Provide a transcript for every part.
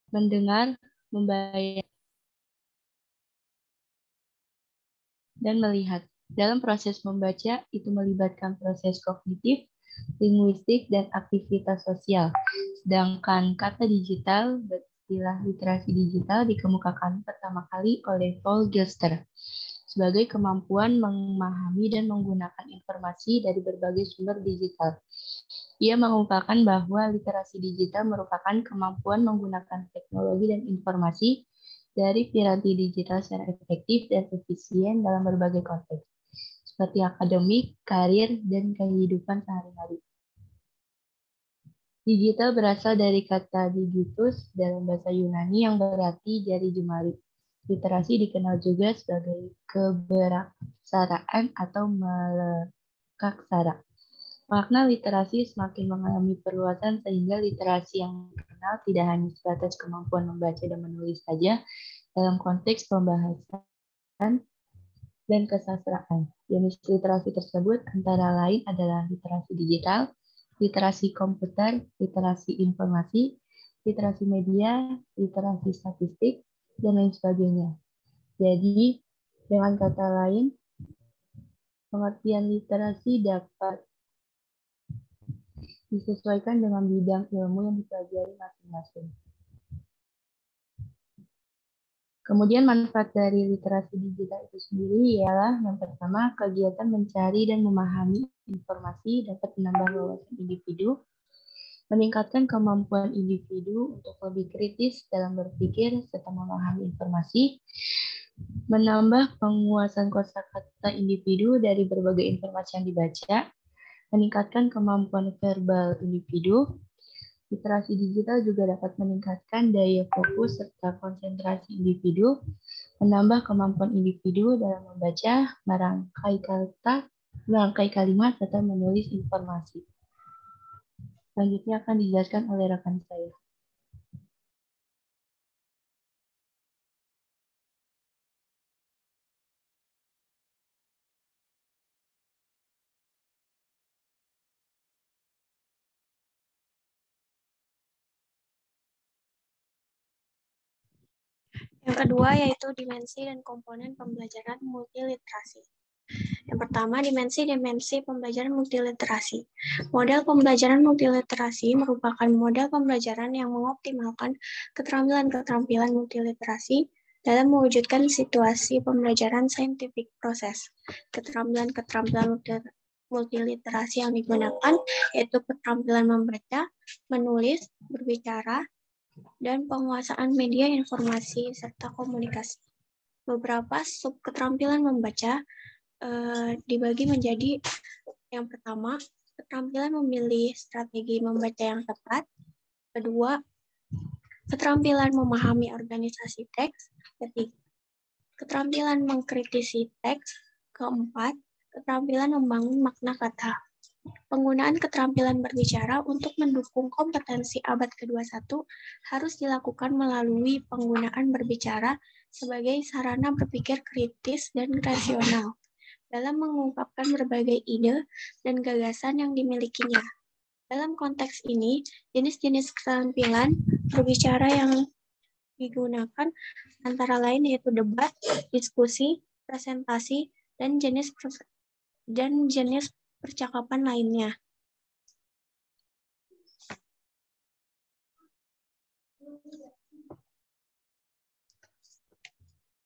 mendengar, membayar, dan melihat. Dalam proses membaca, itu melibatkan proses kognitif, linguistik, dan aktivitas sosial. Sedangkan kata digital, istilah literasi digital dikemukakan pertama kali oleh Paul Gilster sebagai kemampuan memahami dan menggunakan informasi dari berbagai sumber digital. Ia mengungkapkan bahwa literasi digital merupakan kemampuan menggunakan teknologi dan informasi dari piranti digital secara efektif dan efisien dalam berbagai konteks, seperti akademik, karir, dan kehidupan sehari-hari. Digital berasal dari kata digitus dalam bahasa Yunani yang berarti jari jemari. Literasi dikenal juga sebagai keberaksaraan atau melekaksara. Makna literasi semakin mengalami perluasan sehingga literasi yang dikenal tidak hanya sebatas kemampuan membaca dan menulis saja dalam konteks pembahasan dan kesastraan. Jenis literasi tersebut antara lain adalah literasi digital, literasi komputer, literasi informasi, literasi media, literasi statistik, dan lain sebagainya. Jadi, dengan kata lain, pengertian literasi dapat disesuaikan dengan bidang ilmu yang dipelajari masing-masing. Kemudian manfaat dari literasi digital itu sendiri ialah yang pertama, kegiatan mencari dan memahami informasi dapat menambah wawasan individu, meningkatkan kemampuan individu untuk lebih kritis dalam berpikir serta memahami informasi, menambah penguasaan kosakata individu dari berbagai informasi yang dibaca, meningkatkan kemampuan verbal individu. Literasi digital juga dapat meningkatkan daya fokus serta konsentrasi individu, menambah kemampuan individu dalam membaca, merangkai kata, merangkai kalimat, serta menulis informasi. Selanjutnya akan dijelaskan oleh rekan saya. Yang kedua yaitu dimensi dan komponen pembelajaran multiliterasi. Yang pertama, dimensi pembelajaran multiliterasi. Model pembelajaran multiliterasi merupakan model pembelajaran yang mengoptimalkan keterampilan-keterampilan multiliterasi dalam mewujudkan situasi pembelajaran scientific process. Keterampilan-keterampilan multiliterasi yang digunakan yaitu keterampilan membaca, menulis, berbicara, dan penguasaan media informasi serta komunikasi. Beberapa sub keterampilan membaca dibagi menjadi yang pertama, keterampilan memilih strategi membaca yang tepat. Kedua, keterampilan memahami organisasi teks. Ketiga, keterampilan mengkritisi teks. Keempat, keterampilan membangun makna kata. Penggunaan keterampilan berbicara untuk mendukung kompetensi abad ke-21 harus dilakukan melalui penggunaan berbicara sebagai sarana berpikir kritis dan rasional dalam mengungkapkan berbagai ide dan gagasan yang dimilikinya. Dalam konteks ini, jenis-jenis keterampilan berbicara yang digunakan antara lain yaitu debat, diskusi, presentasi, dan jenis percakapan lainnya.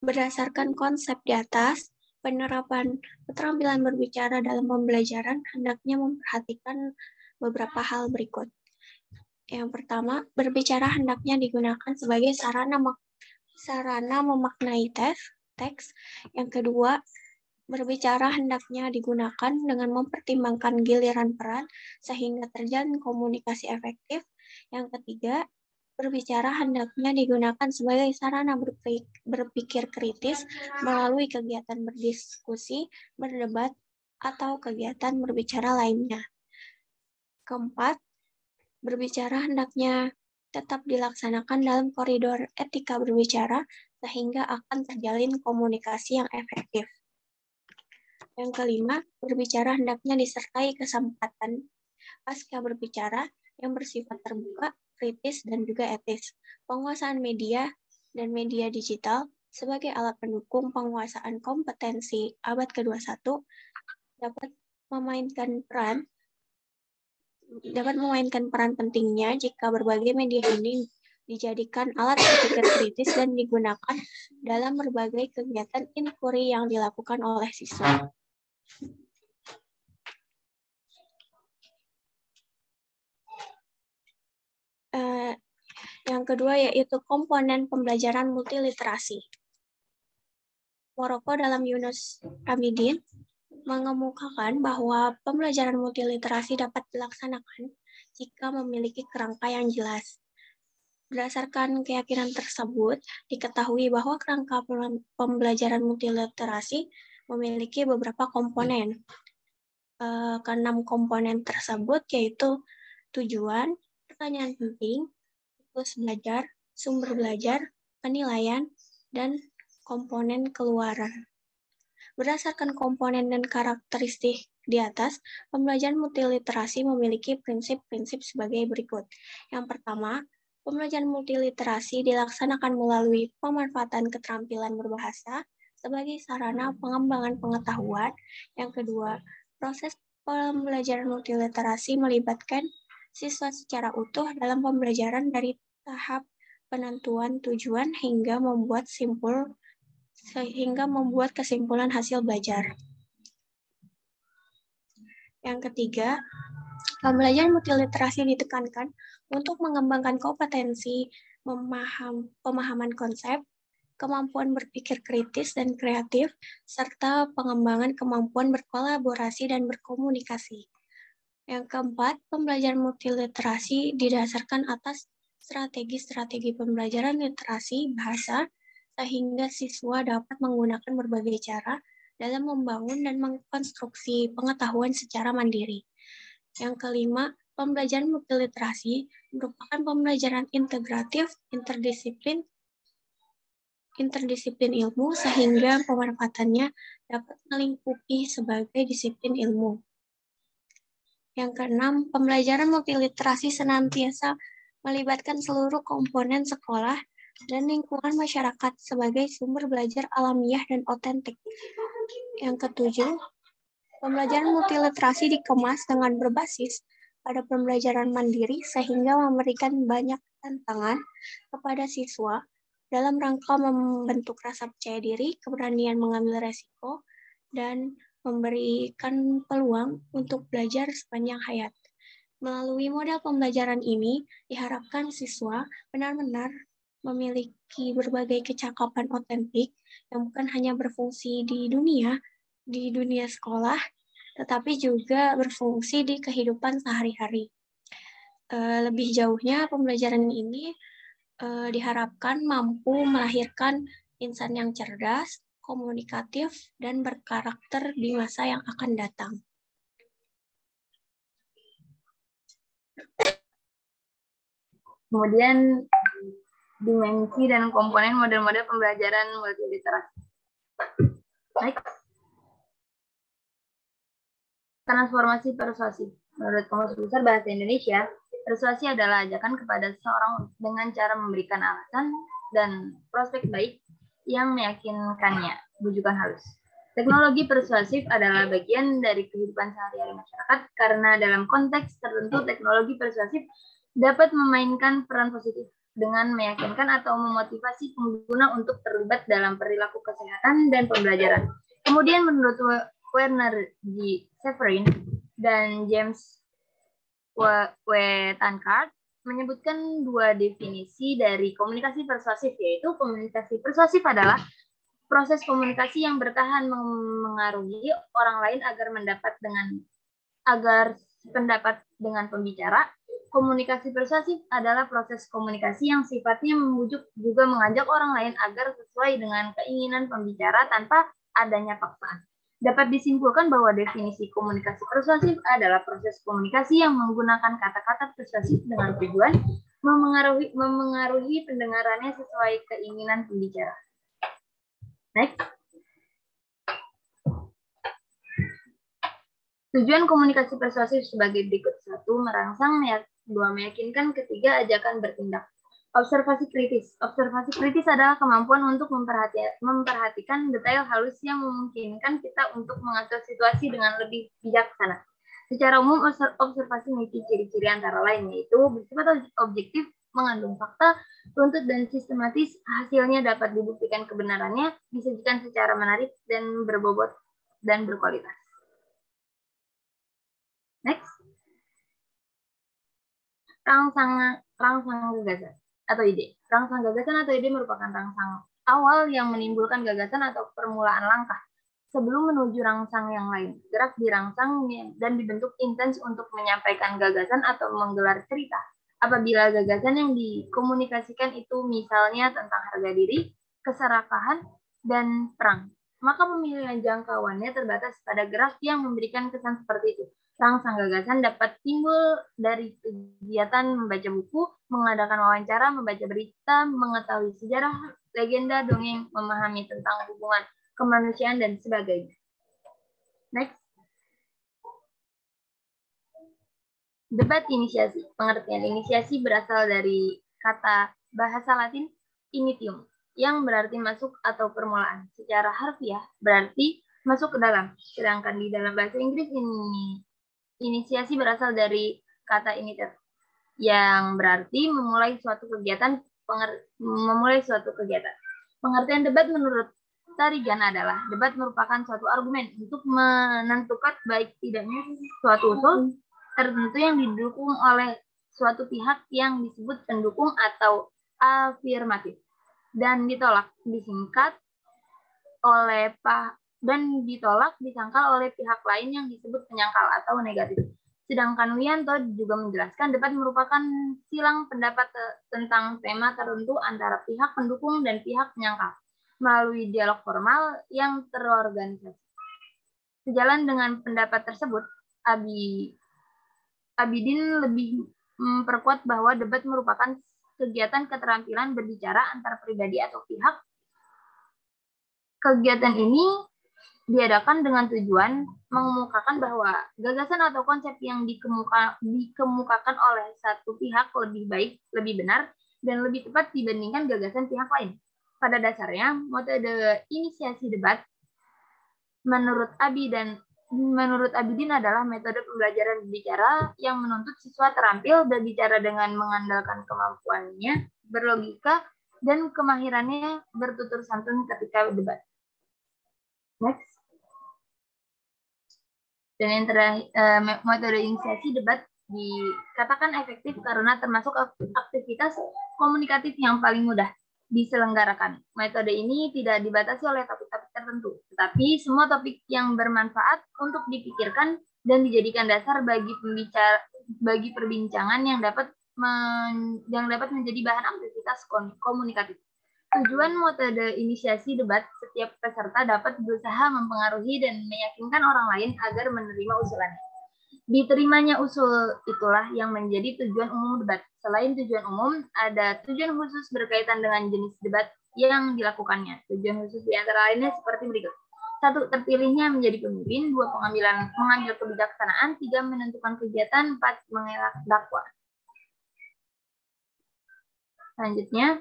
Berdasarkan konsep di atas, penerapan keterampilan berbicara dalam pembelajaran hendaknya memperhatikan beberapa hal berikut. Yang pertama, berbicara hendaknya digunakan sebagai sarana memaknai teks. Yang kedua, berbicara hendaknya digunakan dengan mempertimbangkan giliran peran sehingga terjalin komunikasi efektif. Yang ketiga, berbicara hendaknya digunakan sebagai sarana berpikir kritis melalui kegiatan berdiskusi, berdebat, atau kegiatan berbicara lainnya. Keempat, berbicara hendaknya tetap dilaksanakan dalam koridor etika berbicara sehingga akan terjalin komunikasi yang efektif. Yang kelima, berbicara hendaknya disertai kesempatan pasca berbicara yang bersifat terbuka, kritis, dan juga etis. Penguasaan media dan media digital sebagai alat pendukung penguasaan kompetensi abad ke-21 dapat memainkan peran pentingnya jika berbagai media ini dijadikan alat berpikir kritis dan digunakan dalam berbagai kegiatan inquiry yang dilakukan oleh siswa. Yang kedua yaitu komponen pembelajaran multiliterasi. Moroko dalam Yunus Abidin mengemukakan bahwa pembelajaran multiliterasi dapat dilaksanakan jika memiliki kerangka yang jelas. Berdasarkan keyakinan tersebut, diketahui bahwa kerangka pembelajaran multiliterasi memiliki beberapa komponen. Keenam komponen tersebut yaitu tujuan, pertanyaan penting, siklus belajar, sumber belajar, penilaian, dan komponen keluaran. Berdasarkan komponen dan karakteristik di atas, pembelajaran multiliterasi memiliki prinsip-prinsip sebagai berikut. Yang pertama, pembelajaran multiliterasi dilaksanakan melalui pemanfaatan keterampilan berbahasa sebagai sarana pengembangan pengetahuan. Yang kedua, proses pembelajaran multiliterasi melibatkan siswa secara utuh dalam pembelajaran dari tahap penentuan tujuan hingga membuat kesimpulan hasil belajar. Yang ketiga, pembelajaran multiliterasi ditekankan untuk mengembangkan kompetensi pemahaman konsep, kemampuan berpikir kritis dan kreatif, serta pengembangan kemampuan berkolaborasi dan berkomunikasi. Yang keempat, pembelajaran multiliterasi didasarkan atas strategi-strategi pembelajaran literasi bahasa, sehingga siswa dapat menggunakan berbagai cara dalam membangun dan mengkonstruksi pengetahuan secara mandiri. Yang kelima, pembelajaran multiliterasi merupakan pembelajaran integratif, interdisiplin ilmu, sehingga pemanfaatannya dapat melingkupi sebagai disiplin ilmu. Yang keenam, pembelajaran multiliterasi senantiasa melibatkan seluruh komponen sekolah dan lingkungan masyarakat sebagai sumber belajar alamiah dan otentik. Yang ketujuh, pembelajaran multiliterasi dikemas dengan berbasis pada pembelajaran mandiri sehingga memberikan banyak tantangan kepada siswa dalam rangka membentuk rasa percaya diri, keberanian mengambil resiko, dan memberikan peluang untuk belajar sepanjang hayat. Melalui model pembelajaran ini, diharapkan siswa benar-benar memiliki berbagai kecakapan otentik yang bukan hanya berfungsi di dunia sekolah, tetapi juga berfungsi di kehidupan sehari-hari. Lebih jauhnya, pembelajaran ini diharapkan mampu melahirkan insan yang cerdas, komunikatif, dan berkarakter di masa yang akan datang. Kemudian dimensi dan komponen model-model pembelajaran multiliterasi. Baik. Transformasi persuasif. Menurut Kamus Besar Bahasa Indonesia, persuasi adalah ajakan kepada seseorang dengan cara memberikan alasan dan prospek baik yang meyakinkannya, bujukan halus. Teknologi persuasif adalah bagian dari kehidupan sehari-hari masyarakat karena dalam konteks tertentu teknologi persuasif dapat memainkan peran positif dengan meyakinkan atau memotivasi pengguna untuk terlibat dalam perilaku kesehatan dan pembelajaran. Kemudian menurut Werner G. Severin dan James W. Tankard menyebutkan dua definisi dari komunikasi persuasif, yaitu komunikasi persuasif adalah proses komunikasi yang bertahan mengaruhi orang lain agar sependapat dengan pembicara. Komunikasi persuasif adalah proses komunikasi yang sifatnya membujuk juga mengajak orang lain agar sesuai dengan keinginan pembicara tanpa adanya paksaan. Dapat disimpulkan bahwa definisi komunikasi persuasif adalah proses komunikasi yang menggunakan kata-kata persuasif dengan tujuan memengaruhi pendengarannya sesuai keinginan pembicara. Next. Tujuan komunikasi persuasif sebagai berikut. 1. Merangsang 2. Meyakinkan. Ketiga, ajakan bertindak. Observasi kritis. Observasi kritis adalah kemampuan untuk memperhatikan detail halus yang memungkinkan kita untuk mengatur situasi dengan lebih bijaksana. Secara umum, observasi memiliki ciri-ciri antara lain, yaitu bersifat objektif, mengandung fakta, runtut dan sistematis, hasilnya dapat dibuktikan kebenarannya, disajikan secara menarik dan berbobot dan berkualitas. Next. Rangsang gagasan atau ide. Rangsang gagasan atau ide merupakan rangsang awal yang menimbulkan gagasan atau permulaan langkah sebelum menuju rangsang yang lain. Gerak dirangsang dan dibentuk intens untuk menyampaikan gagasan atau menggelar cerita. Apabila gagasan yang dikomunikasikan itu misalnya tentang harga diri, keserakahan, dan perang, maka pemilihan jangkauannya terbatas pada gerak yang memberikan kesan seperti itu. Rangsang gagasan dapat timbul dari kegiatan membaca buku, mengadakan wawancara, membaca berita, mengetahui sejarah, legenda, dongeng, memahami tentang hubungan kemanusiaan, dan sebagainya. Next. Debat inisiasi. Pengertian inisiasi berasal dari kata bahasa Latin initium, yang berarti masuk atau permulaan. Secara harfiah berarti masuk ke dalam. Sedangkan di dalam bahasa Inggris inisiasi berasal dari kata initiate, yang berarti memulai suatu kegiatan. Pengertian debat menurut Tarigan adalah debat merupakan suatu argumen untuk menentukan baik tidaknya suatu usul tertentu yang didukung oleh suatu pihak yang disebut pendukung atau afirmatif dan ditolak disangkal oleh pihak lain yang disebut penyangkal atau negatif. Sedangkan Wiyanto juga menjelaskan debat merupakan silang pendapat tentang tema tertentu antara pihak pendukung dan pihak penyangkal melalui dialog formal yang terorganisasi. Sejalan dengan pendapat tersebut, Abidin lebih memperkuat bahwa debat merupakan kegiatan keterampilan berbicara antar pribadi atau pihak. Kegiatan ini diadakan dengan tujuan mengemukakan bahwa gagasan atau konsep yang dikemukakan oleh satu pihak lebih baik, lebih benar, dan lebih tepat dibandingkan gagasan pihak lain. Pada dasarnya, metode inisiasi debat menurut Abidin adalah metode pembelajaran berbicara yang menuntut siswa terampil berbicara dengan mengandalkan kemampuannya berlogika dan kemahirannya bertutur santun ketika debat. Next. Dan yang terakhir, metode inisiasi debat dikatakan efektif karena termasuk aktivitas komunikatif yang paling mudah diselenggarakan. Metode ini tidak dibatasi oleh topik-topik tertentu, tetapi semua topik yang bermanfaat untuk dipikirkan dan dijadikan dasar bagi perbincangan yang dapat menjadi bahan aktivitas komunikatif. Tujuan metode inisiasi debat, setiap peserta dapat berusaha mempengaruhi dan meyakinkan orang lain agar menerima usulannya. Diterimanya usul itulah yang menjadi tujuan umum debat. Selain tujuan umum, ada tujuan khusus berkaitan dengan jenis debat yang dilakukannya. Tujuan khusus di antara lainnya seperti berikut. 1. Terpilihnya menjadi pemimpin. 2. Mengambil kebijaksanaan. 3. Menentukan kegiatan. 4. Mengelak dakwah. Selanjutnya,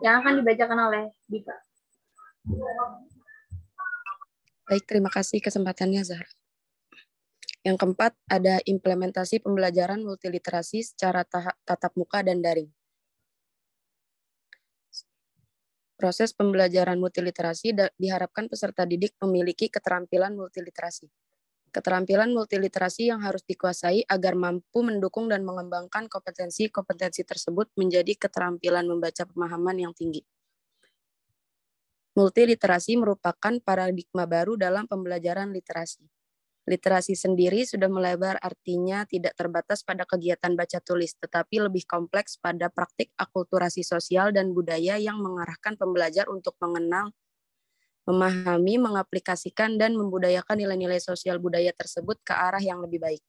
yang akan dibacakan oleh Diva. Baik, terima kasih kesempatannya, Zahra. Yang keempat, ada implementasi pembelajaran multiliterasi secara tatap muka dan daring. Proses pembelajaran multiliterasi diharapkan peserta didik memiliki keterampilan multiliterasi. Keterampilan multiliterasi yang harus dikuasai agar mampu mendukung dan mengembangkan kompetensi-kompetensi tersebut menjadi keterampilan membaca pemahaman yang tinggi. Multiliterasi merupakan paradigma baru dalam pembelajaran literasi. Literasi sendiri sudah melebar, artinya tidak terbatas pada kegiatan baca tulis, tetapi lebih kompleks pada praktik akulturasi sosial dan budaya yang mengarahkan pembelajar untuk mengenal, memahami, mengaplikasikan, dan membudayakan nilai-nilai sosial budaya tersebut ke arah yang lebih baik.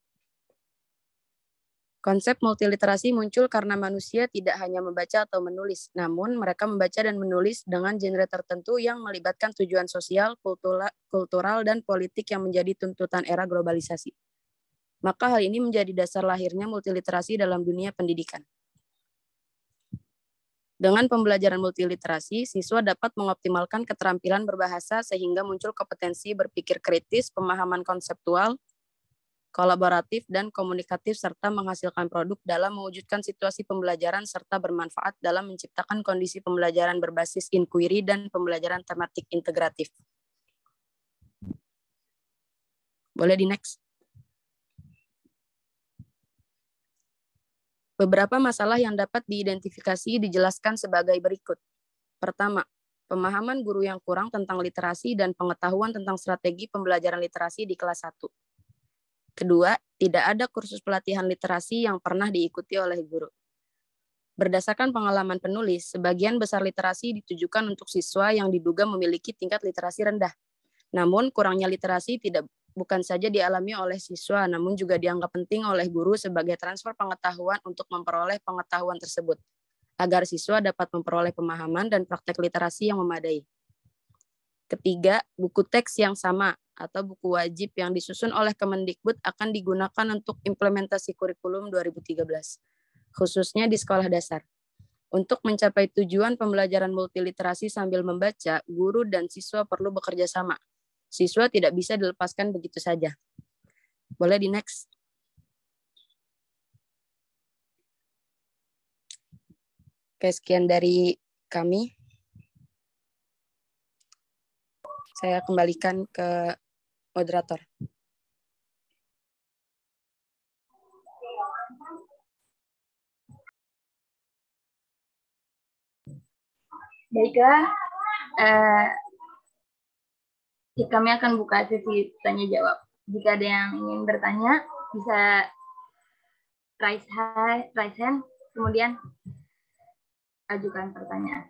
Konsep multiliterasi muncul karena manusia tidak hanya membaca atau menulis, namun mereka membaca dan menulis dengan genre tertentu yang melibatkan tujuan sosial, kultural, dan politik yang menjadi tuntutan era globalisasi. Maka hal ini menjadi dasar lahirnya multiliterasi dalam dunia pendidikan. Dengan pembelajaran multiliterasi, siswa dapat mengoptimalkan keterampilan berbahasa sehingga muncul kompetensi berpikir kritis, pemahaman konseptual, kolaboratif, dan komunikatif, serta menghasilkan produk dalam mewujudkan situasi pembelajaran serta bermanfaat dalam menciptakan kondisi pembelajaran berbasis inquiry dan pembelajaran tematik integratif. Boleh di next. Beberapa masalah yang dapat diidentifikasi dijelaskan sebagai berikut. Pertama, pemahaman guru yang kurang tentang literasi dan pengetahuan tentang strategi pembelajaran literasi di kelas 1. Kedua, tidak ada kursus pelatihan literasi yang pernah diikuti oleh guru. Berdasarkan pengalaman penulis, sebagian besar literasi ditujukan untuk siswa yang diduga memiliki tingkat literasi rendah. Namun, kurangnya literasi bukan saja dialami oleh siswa, namun juga dianggap penting oleh guru sebagai transfer pengetahuan untuk memperoleh pengetahuan tersebut, agar siswa dapat memperoleh pemahaman dan praktek literasi yang memadai. Ketiga, buku teks yang sama atau buku wajib yang disusun oleh Kemendikbud akan digunakan untuk implementasi kurikulum 2013, khususnya di sekolah dasar. Untuk mencapai tujuan pembelajaran multiliterasi sambil membaca, guru dan siswa perlu bekerja sama. Siswa tidak bisa dilepaskan begitu saja. Boleh di next. Oke, sekian dari kami. Saya kembalikan ke moderator. Baiklah, kami akan buka sesi tanya jawab. Jika ada yang ingin bertanya, bisa raise hand, kemudian ajukan pertanyaan.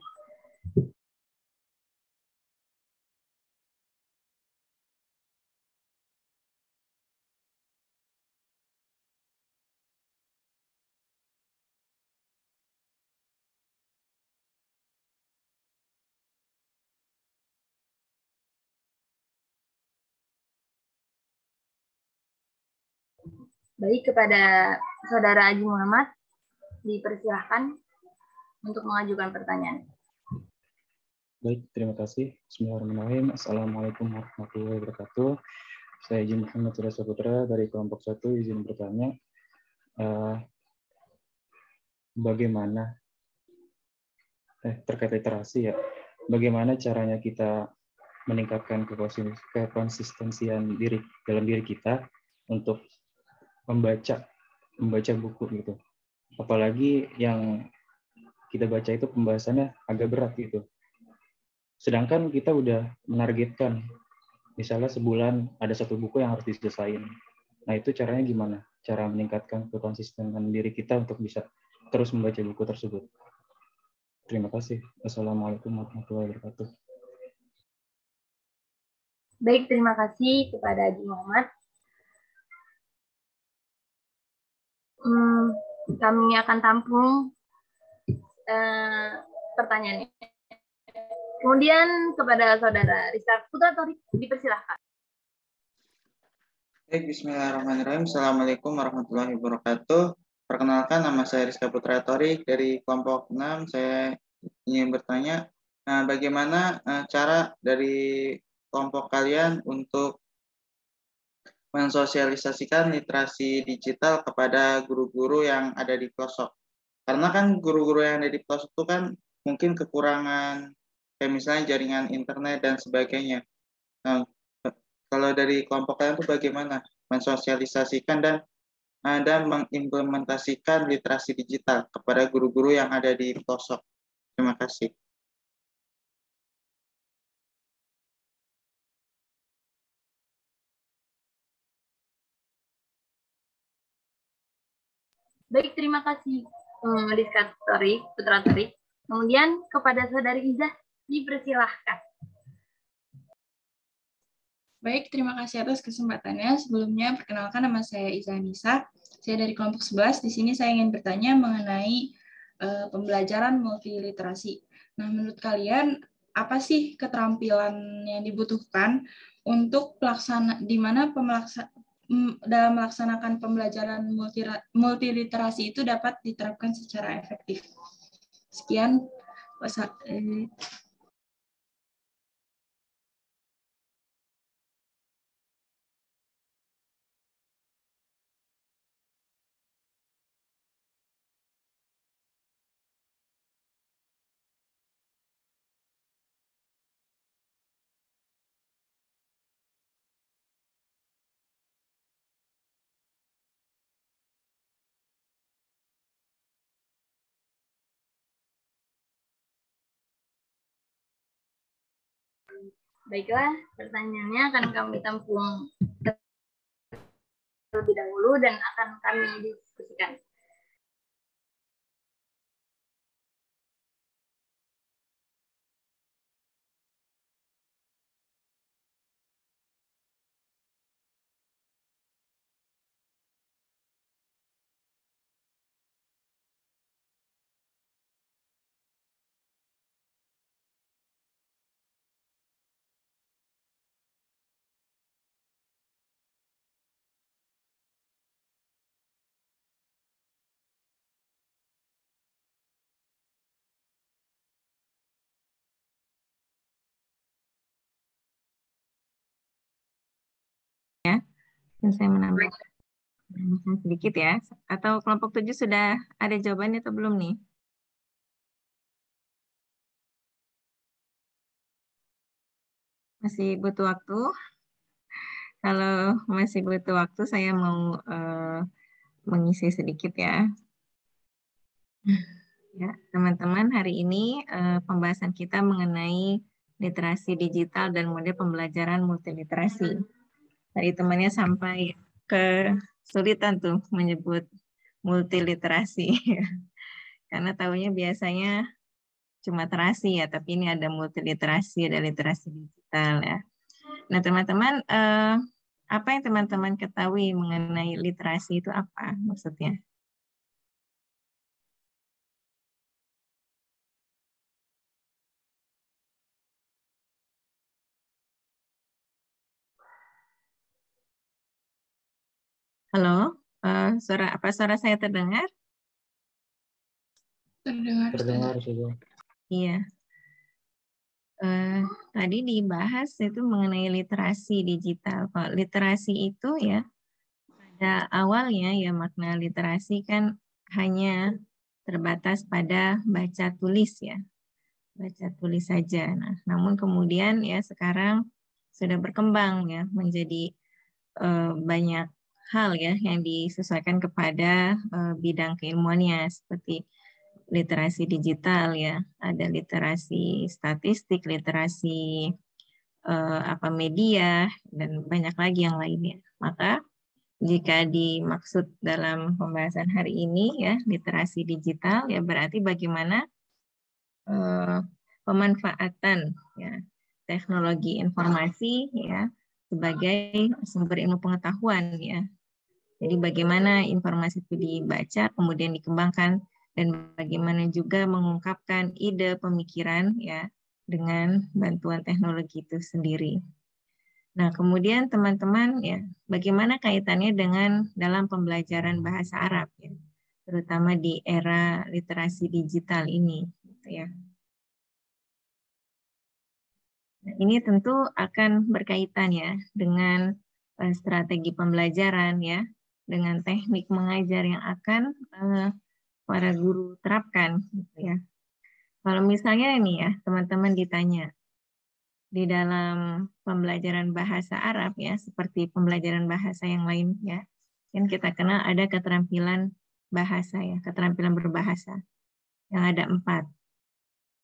Baik, kepada Saudara Haji Muhammad, dipersilahkan untuk mengajukan pertanyaan. Baik, terima kasih. Bismillahirrahmanirrahim. Assalamualaikum warahmatullahi wabarakatuh. Saya Haji Muhammad Surya Saputra dari kelompok 1, izin bertanya. Bagaimana terkait literasi ya? Bagaimana caranya kita meningkatkan kekonsistensian dalam diri kita untuk membaca buku gitu. Apalagi yang kita baca itu pembahasannya agak berat gitu. Sedangkan kita udah menargetkan, misalnya sebulan ada satu buku yang harus diselesaikan. Nah itu caranya gimana? Cara meningkatkan kekonsistenan diri kita untuk bisa terus membaca buku tersebut. Terima kasih. Assalamualaikum warahmatullahi wabarakatuh. Baik, terima kasih kepada Haji Muhammad. Kami akan tampung pertanyaannya. Kemudian kepada Saudara Rizka Putra Torik, dipersilahkan. Baik, bismillahirrahmanirrahim. Assalamualaikum warahmatullahi wabarakatuh. Perkenalkan, nama saya Rizka Putra Torik dari kelompok 6. Saya ingin bertanya, bagaimana cara dari kelompok kalian untuk mensosialisasikan literasi digital kepada guru-guru yang ada di pelosok? Karena kan guru-guru yang ada di pelosok itu kan mungkin kekurangan kayak misalnya jaringan internet dan sebagainya. Nah, kalau dari kelompok kalian itu bagaimana mensosialisasikan dan mengimplementasikan literasi digital kepada guru-guru yang ada di pelosok? Terima kasih. Baik, terima kasih Rizka Putra Torik. Kemudian kepada Saudari Izzah, dipersilahkan. Baik, terima kasih atas kesempatannya. Sebelumnya, perkenalkan nama saya Izzah Nisa. Saya dari kelompok 11. Di sini saya ingin bertanya mengenai pembelajaran multiliterasi. Nah, menurut kalian, apa sih keterampilan yang dibutuhkan untuk di mana dalam melaksanakan pembelajaran multiliterasi itu dapat diterapkan secara efektif. Sekian. Baiklah, pertanyaannya akan kami tampung terlebih dahulu dan akan kami diskusikan. Dan saya menambah sedikit ya. Atau kelompok 7 sudah ada jawabannya atau belum nih? Masih butuh waktu? Kalau masih butuh waktu, saya mau mengisi sedikit ya. Ya, teman-teman, hari ini pembahasan kita mengenai literasi digital dan model pembelajaran multiliterasi. Tadi temannya sampai kesulitan tuh menyebut multiliterasi. Karena tahunya biasanya cuma terasi ya, tapi ini ada multiliterasi, ada literasi digital ya. Nah teman-teman, apa yang teman-teman ketahui mengenai literasi itu apa maksudnya? Halo, suara saya terdengar? Terdengar sih, Bu. Iya. Tadi dibahas itu mengenai literasi digital. Kalau literasi itu ya pada awalnya ya makna literasi kan hanya terbatas pada baca tulis ya, baca tulis saja. Nah, namun kemudian ya sekarang sudah berkembang ya menjadi banyak hal ya yang disesuaikan kepada bidang keilmuannya seperti literasi digital ya, ada literasi statistik, literasi media dan banyak lagi yang lainnya. Maka jika dimaksud dalam pembahasan hari ini ya literasi digital ya berarti bagaimana pemanfaatan ya teknologi informasi ya sebagai sumber ilmu pengetahuan ya. Jadi bagaimana informasi itu dibaca kemudian dikembangkan dan bagaimana juga mengungkapkan ide pemikiran ya dengan bantuan teknologi itu sendiri. Nah, kemudian teman-teman ya, bagaimana kaitannya dengan dalam pembelajaran bahasa Arab ya, terutama di era literasi digital ini gitu ya. Nah, ini tentu akan berkaitan ya dengan strategi pembelajaran ya, dengan teknik mengajar yang akan para guru terapkan gitu ya. Kalau misalnya ini ya, teman-teman ditanya di dalam pembelajaran bahasa Arab ya, seperti pembelajaran bahasa yang lain ya, kan kita kenal ada keterampilan bahasa ya, keterampilan berbahasa yang ada 4.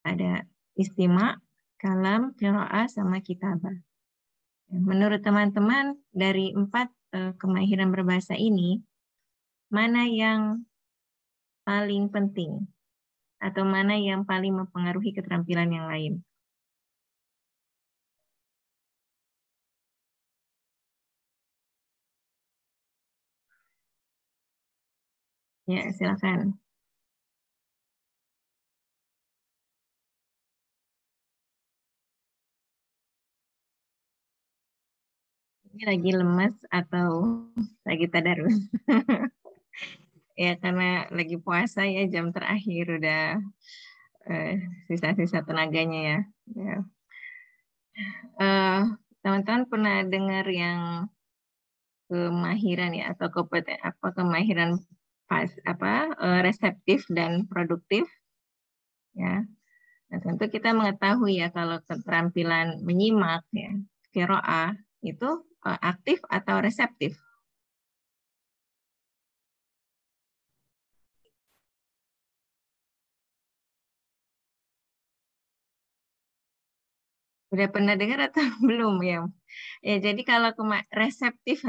Ada istima, kalam, qiraah, sama kitabah. Menurut teman-teman dari 4 kemahiran berbahasa ini, mana yang paling penting atau mana yang paling mempengaruhi keterampilan yang lain? Ya, silakan. Ini lagi lemas atau lagi tadarus? Ya karena lagi puasa ya, jam terakhir udah sisa-sisa tenaganya ya. Teman-teman pernah dengar yang kemahiran ya atau kemahiran reseptif dan produktif ya. Nah, tentu kita mengetahui ya kalau keterampilan menyimak ya, qiraah itu aktif atau reseptif. Udah pernah dengar atau belum ya? Ya jadi kalau reseptif,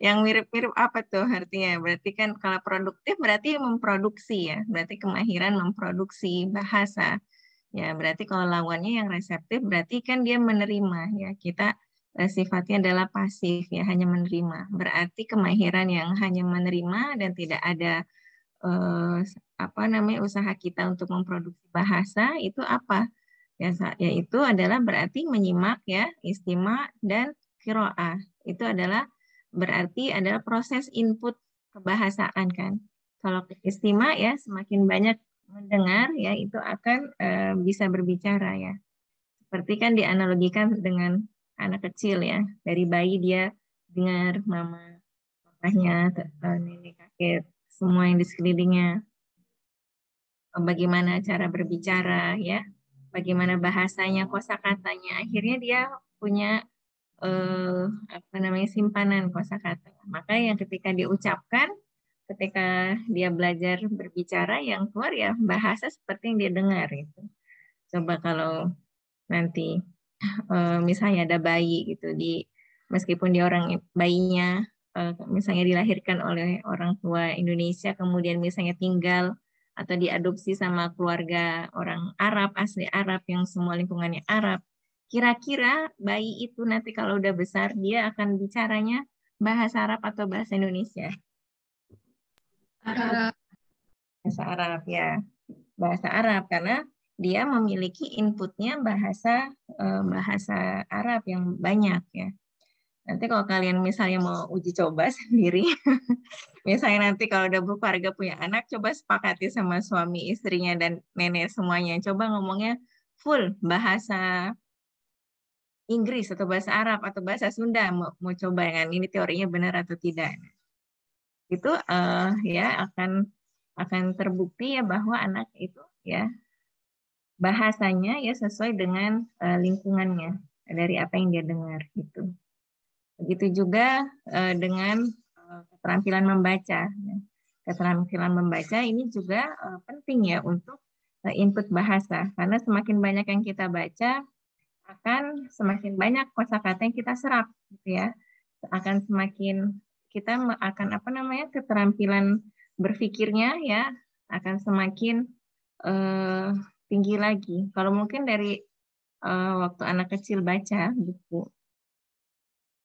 yang mirip-mirip apa tuh artinya? Berarti kan kalau produktif berarti memproduksi ya, berarti kemahiran memproduksi bahasa. Ya berarti kalau lawannya yang reseptif berarti kan dia menerima ya. Kita sifatnya adalah pasif ya, hanya menerima. Berarti kemahiran yang hanya menerima dan tidak ada usaha kita untuk memproduksi bahasa itu apa? Yaitu adalah berarti menyimak ya, istima dan qiraah. Itu adalah berarti adalah proses input kebahasaan kan. Kalau istima ya semakin banyak mendengar ya itu akan bisa berbicara ya. Seperti kan dianalogikan dengan anak kecil ya. Dari bayi dia dengar mama, papahnya, nenek, kakek, semua yang di sekelilingnya. Bagaimana cara berbicara ya, bagaimana bahasanya, kosakatanya. Akhirnya dia punya simpanan kosakata. Maka yang ketika diucapkan, ketika dia belajar berbicara, yang keluar ya bahasa seperti yang dia dengar itu. Coba kalau nanti misalnya ada bayi gitu meskipun dia bayinya misalnya dilahirkan oleh orang tua Indonesia, kemudian misalnya tinggal atau diadopsi sama keluarga orang Arab, asli Arab yang semua lingkungannya Arab. Kira-kira bayi itu nanti kalau udah besar dia akan bicaranya bahasa Arab atau bahasa Indonesia? Arab. Bahasa Arab ya. Bahasa Arab karena dia memiliki inputnya bahasa Arab yang banyak ya. Nanti kalau kalian misalnya mau uji coba sendiri, misalnya nanti kalau udah berkeluarga punya anak, coba sepakati sama suami, istrinya, dan nenek semuanya. Coba ngomongnya full bahasa Inggris atau bahasa Arab atau bahasa Sunda. Mau coba kan, ini teorinya benar atau tidak. Itu ya akan terbukti ya bahwa anak itu ya bahasanya ya sesuai dengan lingkungannya dari apa yang dia dengar gitu. Begitu juga dengan keterampilan membaca. Keterampilan membaca ini juga penting ya untuk input bahasa karena semakin banyak yang kita baca akan semakin banyak kosakata yang kita serap gitu ya. Akan semakin kita akan keterampilan berpikirnya ya akan semakin tinggi lagi. Kalau mungkin dari waktu anak kecil baca buku,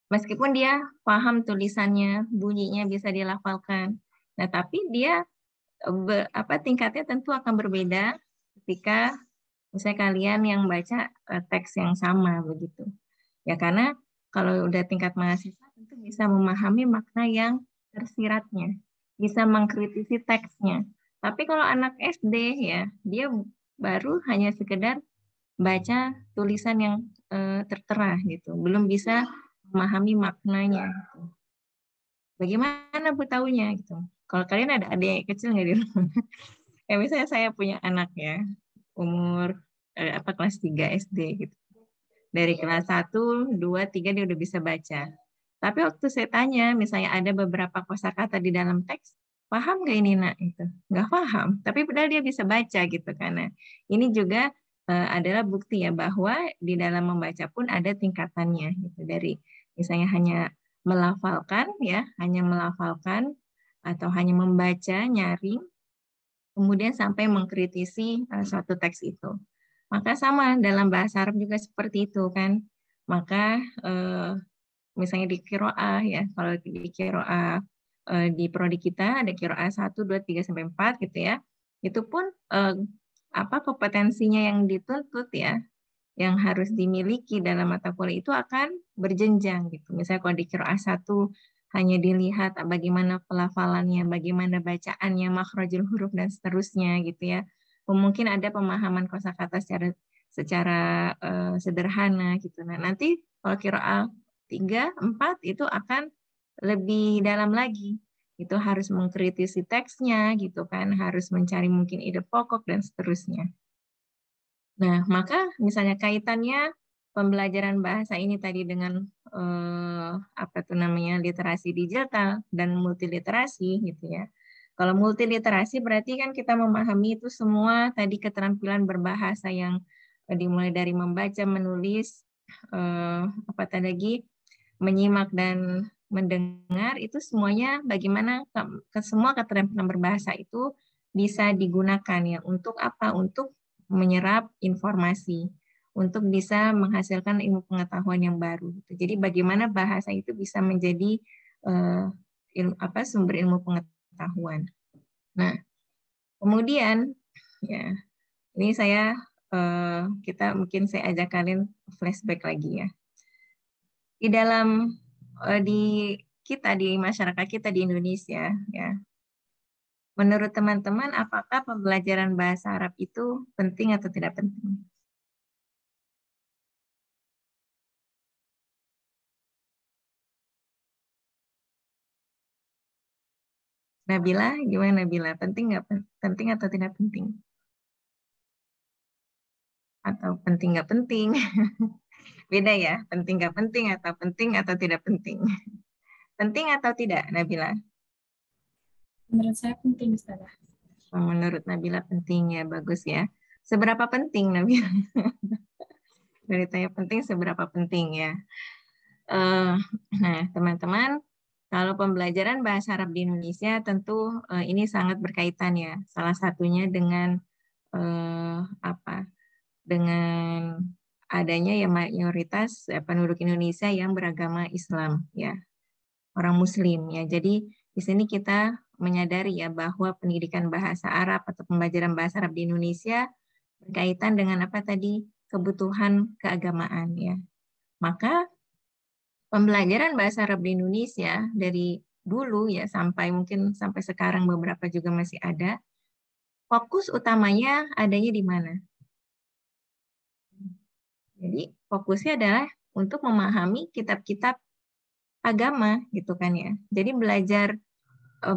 meskipun dia paham tulisannya, bunyinya bisa dilafalkan. Nah, tapi dia tingkatnya tentu akan berbeda ketika misalnya kalian yang baca teks yang sama begitu. Ya karena kalau udah tingkat mahasiswa tentu bisa memahami makna yang tersiratnya, bisa mengkritisi teksnya. Tapi kalau anak SD ya, dia baru hanya sekedar baca tulisan yang tertera gitu, belum bisa memahami maknanya. Gitu. Bagaimana Bu taunya gitu? Kalau kalian ada adik kecil nggak di rumah? Ya misalnya saya punya anak ya, umur kelas 3 SD gitu. Dari kelas 1, 2, 3 dia udah bisa baca. Tapi waktu saya tanya, misalnya ada beberapa kosakata di dalam teks, paham nggak ini nak? Itu nggak paham. Tapi padahal dia bisa baca gitu karena ini juga adalah bukti ya bahwa di dalam membaca pun ada tingkatannya gitu dari misalnya hanya melafalkan ya, hanya melafalkan atau hanya membaca nyaring kemudian sampai mengkritisi suatu teks itu. Maka sama dalam bahasa Arab juga seperti itu kan. Maka misalnya di qiraah ya, kalau di qiraah di prodi kita ada qiraah 1, 2, 3 sampai 4 gitu ya. Itu pun kompetensinya yang dituntut ya yang harus dimiliki dalam mata kuliah itu akan berjenjang gitu. Misalnya kalau di qiraah 1 hanya dilihat bagaimana pelafalannya, bagaimana bacaannya, makhrajul huruf dan seterusnya gitu ya. Mungkin ada pemahaman kosakata secara sederhana gitu. Nah, nanti kalau qiraah 3, 4 itu akan lebih dalam lagi. Itu harus mengkritisi teksnya gitu kan, harus mencari mungkin ide pokok dan seterusnya. Nah, maka misalnya kaitannya pembelajaran bahasa ini tadi dengan literasi digital dan multiliterasi gitu ya. Kalau multiliterasi berarti kan kita memahami itu semua tadi keterampilan berbahasa yang dimulai dari membaca, menulis, menyimak dan mendengar, itu semuanya bagaimana semua keterampilan berbahasa itu bisa digunakan ya untuk apa? Untuk menyerap informasi, untuk bisa menghasilkan ilmu pengetahuan yang baru. Jadi bagaimana bahasa itu bisa menjadi sumber ilmu pengetahuan. Nah, kemudian ya ini saya saya ajak kalian flashback lagi ya. Di dalam di masyarakat kita di Indonesia ya. Menurut teman-teman, apakah pembelajaran bahasa Arab itu penting atau tidak penting? Nabila, gimana Nabila? Penting nggak? Penting atau tidak penting? Atau penting nggak penting? Beda ya, penting nggak penting atau tidak penting? Penting atau tidak, Nabila? Menurut saya penting, Ustazah. Menurut Nabila penting ya, bagus ya. Seberapa penting, Nabila? Dari tanya penting, seberapa penting ya? Nah, teman-teman, kalau pembelajaran bahasa Arab di Indonesia tentu ini sangat berkaitan ya. Salah satunya dengan dengan adanya ya mayoritas penduduk Indonesia yang beragama Islam ya, orang Muslim ya. Jadi di sini kita menyadari ya bahwa pendidikan bahasa Arab atau pembelajaran bahasa Arab di Indonesia berkaitan dengan apa tadi? Kebutuhan keagamaan ya. Maka pembelajaran bahasa Arab di Indonesia dari dulu ya sampai sekarang beberapa juga masih ada. Fokus utamanya adanya di mana? Jadi fokusnya adalah untuk memahami kitab-kitab agama gitu kan ya. Jadi belajar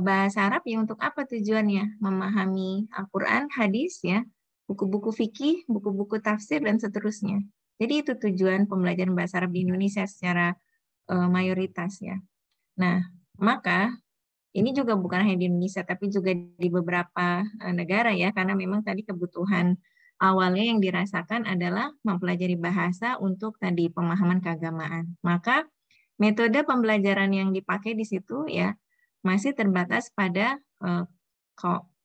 bahasa Arab ya untuk apa tujuannya? Memahami Al-Quran, hadis ya, buku-buku fikih, buku-buku tafsir dan seterusnya. Jadi itu tujuan pembelajaran bahasa Arab di Indonesia secara mayoritas ya. Nah, maka ini juga bukan hanya di Indonesia tapi juga di beberapa negara ya, karena memang tadi kebutuhan awalnya yang dirasakan adalah mempelajari bahasa untuk tadi pemahaman keagamaan. Maka metode pembelajaran yang dipakai di situ ya masih terbatas pada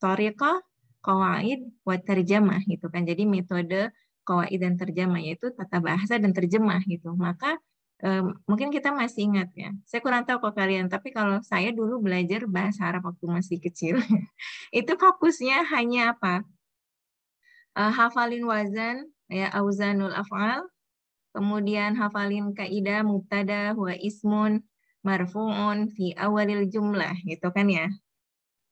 thoriqah, qawaid, wa terjemah gitu kan. Jadi metode qawaid dan terjemah yaitu tata bahasa dan terjemah gitu. Maka mungkin kita masih ingat ya. Saya kurang tahu kok kalian, tapi kalau saya dulu belajar bahasa Arab waktu masih kecil, itu fokusnya hanya apa? Hafalin wazan, ya auzanul af'al, kemudian hafalin kaidah mubtada huwa ismun marfu'un fi awalil jumlah gitu kan ya.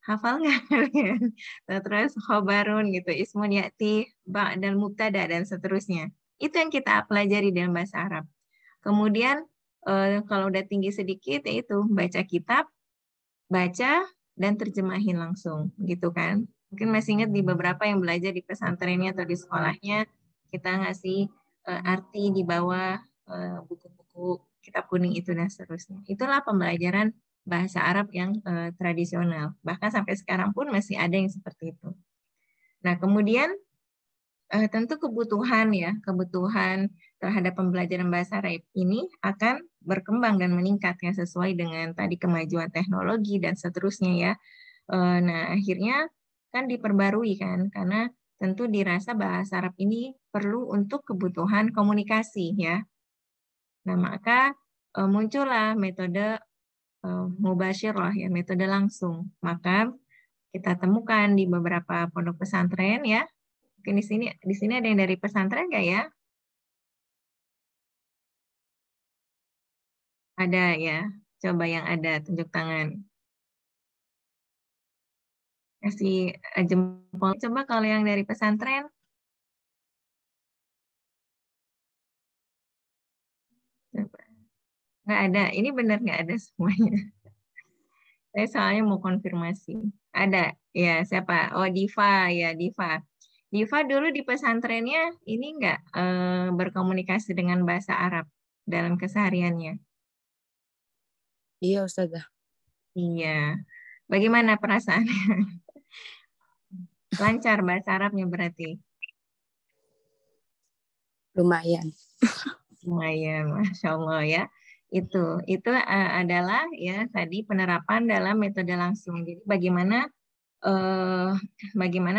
Hafal nggak kalian? Terus khobarun gitu, ismun ya'ti ba'dal mubtada dan seterusnya. Itu yang kita pelajari dalam bahasa Arab. Kemudian kalau udah tinggi sedikit yaitu baca kitab, baca dan terjemahin langsung gitu kan. Mungkin masih ingat di beberapa yang belajar di pesantrennya atau di sekolahnya kita ngasih arti di bawah buku-buku kitab kuning itu dan seterusnya. Itulah pembelajaran bahasa Arab yang tradisional. Bahkan sampai sekarang pun masih ada yang seperti itu. Nah, kemudian tentu kebutuhan terhadap pembelajaran bahasa Arab ini akan berkembang dan meningkat ya sesuai dengan tadi kemajuan teknologi dan seterusnya ya. Nah, akhirnya kan diperbarui kan karena tentu dirasa bahasa Arab ini perlu untuk kebutuhan komunikasi ya. Nah, maka muncullah metode mubasyirah ya, metode langsung. Maka kita temukan di beberapa pondok pesantren ya. Mungkin di sini ada yang dari pesantren nggak ya? Ada ya. Coba yang ada, tunjuk tangan. Kasih jempol. Coba kalau yang dari pesantren. Coba. Nggak ada. Ini benar nggak ada semuanya. Saya soalnya mau konfirmasi. Ada. Ya, siapa? Oh, Diva. Ya, Diva. Diva dulu di pesantrennya ini nggak berkomunikasi dengan bahasa Arab dalam kesehariannya? Iya, Ustazah. Iya. Bagaimana perasaannya? Lancar bahasa Arabnya berarti? Lumayan. Lumayan, Masya Allah ya. Itu adalah ya tadi penerapan dalam metode langsung. Jadi bagaimana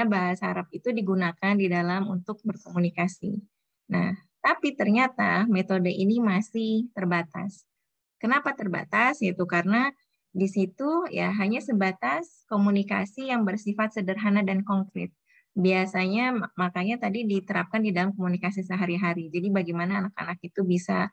bahasa Arab itu digunakan di dalam untuk berkomunikasi. Nah, tapi ternyata metode ini masih terbatas. Kenapa terbatas? Yaitu karena di situ ya hanya sebatas komunikasi yang bersifat sederhana dan konkret. Biasanya makanya tadi diterapkan di dalam komunikasi sehari-hari. Jadi bagaimana anak-anak itu bisa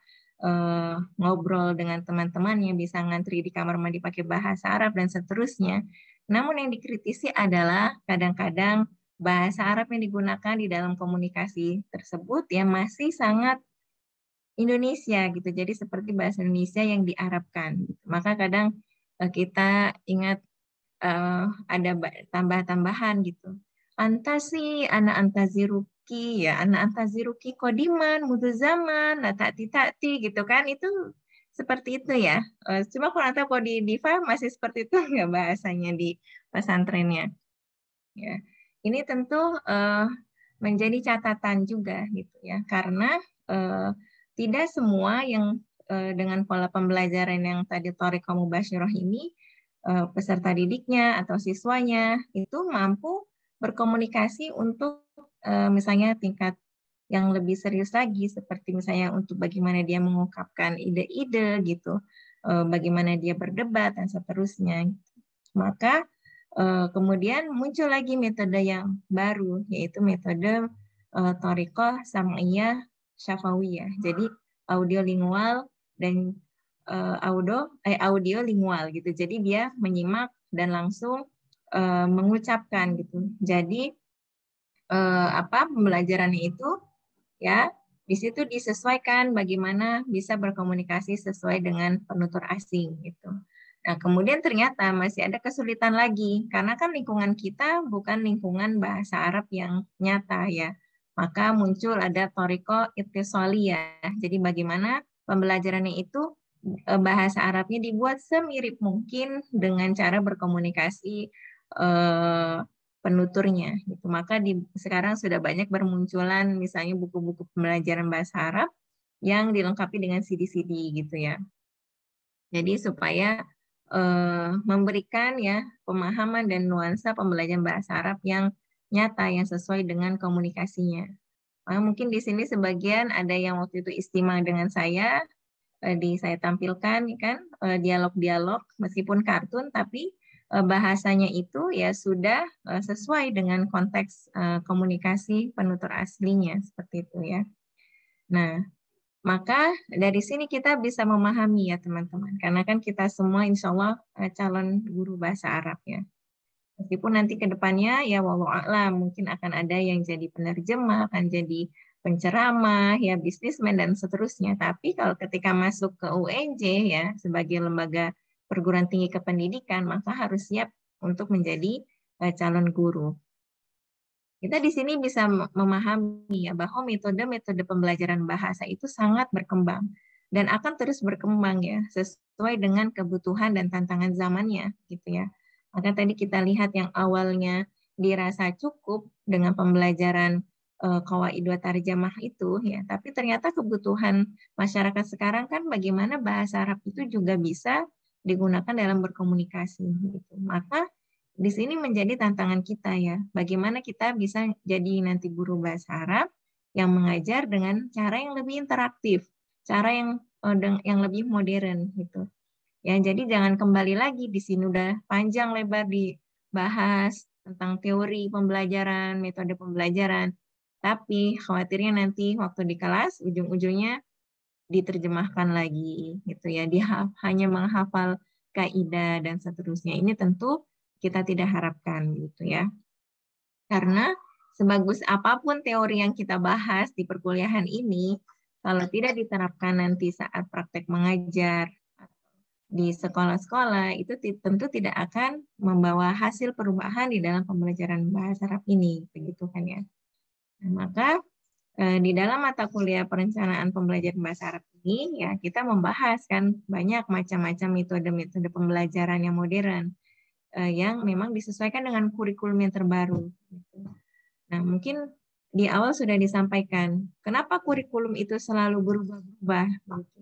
ngobrol dengan teman-temannya, bisa ngantri di kamar mandi pakai bahasa Arab dan seterusnya. Namun yang dikritisi adalah kadang-kadang bahasa Arab yang digunakan di dalam komunikasi tersebut ya masih sangat Indonesia gitu. Jadi seperti bahasa Indonesia yang diarabkan. Gitu. Maka kadang kita ingat ada tambah-tambahan gitu. Antasi, ana antaziruki ya, ana antaziruki kodiman, mutu zaman, ta'ti gitu kan. Itu seperti itu ya. Cuma kurang tahu kalau di Diva masih seperti itu nggak bahasanya di pesantrennya. Ya. Ini tentu menjadi catatan juga gitu ya, karena tidak semua yang dengan pola pembelajaran yang tadi Thariqah Mubasyiroh ini peserta didiknya atau siswanya itu mampu berkomunikasi untuk misalnya tingkat yang lebih serius lagi, seperti misalnya untuk bagaimana dia mengungkapkan ide-ide gitu, bagaimana dia berdebat dan seterusnya. Maka kemudian muncul lagi metode yang baru, yaitu metode Thariqah Sam'iyah Syafawiyah. Jadi audiolingual dan audio lingual gitu. Jadi dia menyimak dan langsung mengucapkan gitu. Jadi pembelajarannya itu ya di situ disesuaikan bagaimana bisa berkomunikasi sesuai dengan penutur asing gitu. Nah, kemudian ternyata masih ada kesulitan lagi karena kan lingkungan kita bukan lingkungan bahasa Arab yang nyata ya. Maka muncul ada Thariqah Ittisaliyah. Jadi bagaimana pembelajarannya itu bahasa Arabnya dibuat semirip mungkin dengan cara berkomunikasi penuturnya gitu. Maka sekarang sudah banyak bermunculan misalnya buku-buku pembelajaran bahasa Arab yang dilengkapi dengan CD-CD gitu ya. Jadi supaya memberikan ya pemahaman dan nuansa pembelajaran bahasa Arab yang nyata yang sesuai dengan komunikasinya. Mungkin di sini sebagian ada yang waktu itu istimewa dengan saya saya tampilkan kan dialog-dialog meskipun kartun tapi bahasanya itu ya sudah sesuai dengan konteks komunikasi penutur aslinya seperti itu ya. Nah, maka dari sini kita bisa memahami ya teman-teman, karena kan kita semua insya Allah calon guru bahasa Arab ya. Meskipun nanti ke depannya ya wallahu a'lam mungkin akan ada yang jadi penerjemah, akan jadi penceramah, ya bisnismen dan seterusnya. Tapi kalau ketika masuk ke UNJ ya sebagai lembaga perguruan tinggi kependidikan, maka harus siap untuk menjadi calon guru. Kita di sini bisa memahami ya bahwa metode-metode pembelajaran bahasa itu sangat berkembang dan akan terus berkembang ya sesuai dengan kebutuhan dan tantangan zamannya gitu ya. Maka tadi kita lihat yang awalnya dirasa cukup dengan pembelajaran qawaid wa tarjamah itu ya, tapi ternyata kebutuhan masyarakat sekarang kan bagaimana bahasa Arab itu juga bisa digunakan dalam berkomunikasi gitu. Maka di sini menjadi tantangan kita ya, bagaimana kita bisa jadi nanti guru bahasa Arab yang mengajar dengan cara yang lebih interaktif, cara yang lebih modern gitu. Ya, jadi jangan kembali lagi di sini udah panjang lebar dibahas tentang teori pembelajaran, metode pembelajaran. Tapi khawatirnya nanti waktu di kelas ujung-ujungnya diterjemahkan lagi gitu ya, hanya menghafal kaidah dan seterusnya. Ini tentu kita tidak harapkan gitu ya. Karena sebagus apapun teori yang kita bahas di perkuliahan ini, kalau tidak diterapkan nanti saat praktek mengajar di sekolah-sekolah, itu tentu tidak akan membawa hasil perubahan di dalam pembelajaran bahasa Arab ini, begitu kan ya. Nah, maka di dalam mata kuliah perencanaan pembelajaran bahasa Arab ini, ya kita membahas kan banyak macam-macam metode-metode pembelajaran yang modern, yang memang disesuaikan dengan kurikulum yang terbaru. Gitu. Nah, mungkin di awal sudah disampaikan, kenapa kurikulum itu selalu berubah-ubah. Gitu.